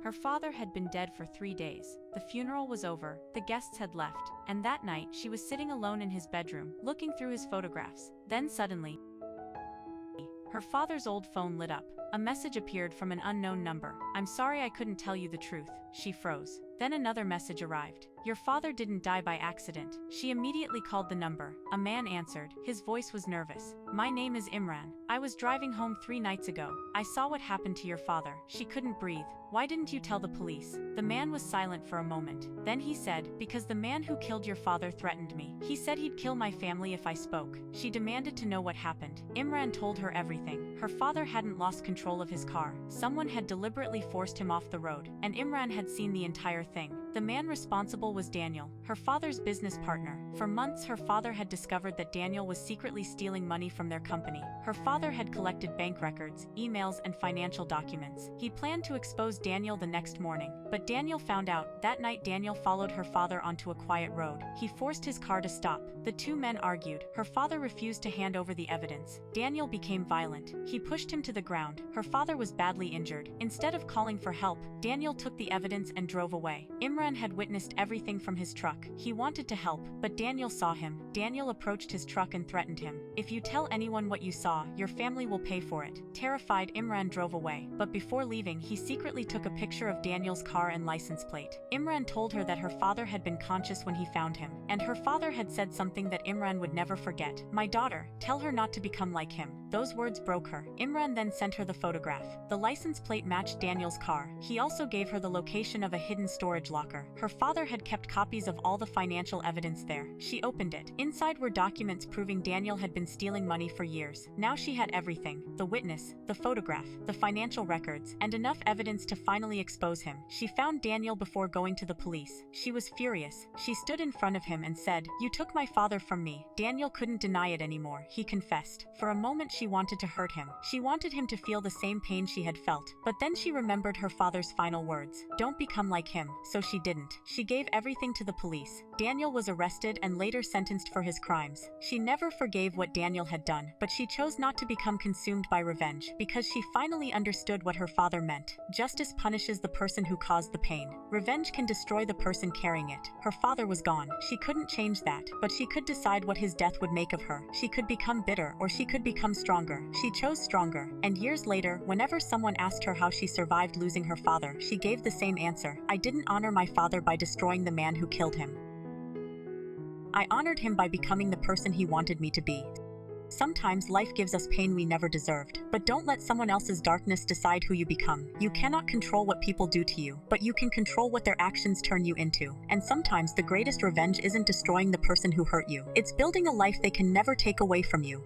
Her father had been dead for 3 days. The funeral was over, the guests had left, and that night she was sitting alone in his bedroom, looking through his photographs. Then suddenly, her father's old phone lit up. A message appeared from an unknown number. "I'm sorry I couldn't tell you the truth." She froze. Then another message arrived. "Your father didn't die by accident." She immediately called the number. A man answered. His voice was nervous. "My name is Imran. I was driving home 3 nights ago. I saw what happened to your father." She couldn't breathe. "Why didn't you tell the police?" The man was silent for a moment. Then he said, "Because the man who killed your father threatened me. He said he'd kill my family if I spoke." She demanded to know what happened. Imran told her everything. Her father hadn't lost control of his car. Someone had deliberately forced him off the road, and Imran had seen the entire thing. The man responsible was Daniel, her father's business partner. For months, her father had discovered that Daniel was secretly stealing money from their company. Her father had collected bank records, emails, and financial documents. He planned to expose Daniel the next morning, but Daniel found out. That night, Daniel followed her father onto a quiet road. He forced his car to stop. The two men argued. Her father refused to hand over the evidence. Daniel became violent. He pushed him to the ground. Her father was badly injured. Instead of calling for help, Daniel took the evidence and drove away. Imran had witnessed everything from his truck. He wanted to help, but Daniel saw him. Daniel approached his truck and threatened him. "If you tell anyone what you saw, your family will pay for it." Terrified, Imran drove away. But before leaving, he secretly took a picture of Daniel's car and license plate. Imran told her that her father had been conscious when he found him, and her father had said something that Imran would never forget. "My daughter, tell her not to become like him." Those words broke her. Imran then sent her the photograph. The license plate matched Daniel's car. He also gave her the location of a hidden storage locker. Her father had kept copies of all the financial evidence there. She opened it. Inside were documents proving Daniel had been stealing money for years. Now she had everything: the witness, the photograph, the financial records, and enough evidence to finally expose him. She found Daniel before going to the police. She was furious. She stood in front of him and said, "You took my father from me." Daniel couldn't deny it anymore. He confessed. For a moment she wanted to hurt him. She wanted him to feel the same pain she had felt. But then she remembered her father's final words: "Don't become like him." So she didn't. She gave everything to the police. Daniel was arrested and later sentenced for his crimes. She never forgave what Daniel had done, but she chose not to become consumed by revenge, because she finally understood what her father meant. Justice punishes the person who caused the pain. Revenge can destroy the person carrying it. Her father was gone. She couldn't change that, but she could decide what his death would make of her. She could become bitter, or she could become stronger. She chose stronger. And years later, whenever someone asked her how she survived losing her father, she gave the same answer: "I didn't honor my father by destroying the man who killed him. I honored him by becoming the person he wanted me to be." Sometimes life gives us pain we never deserved, but don't let someone else's darkness decide who you become. You cannot control what people do to you, but you can control what their actions turn you into. And sometimes the greatest revenge isn't destroying the person who hurt you. It's building a life they can never take away from you.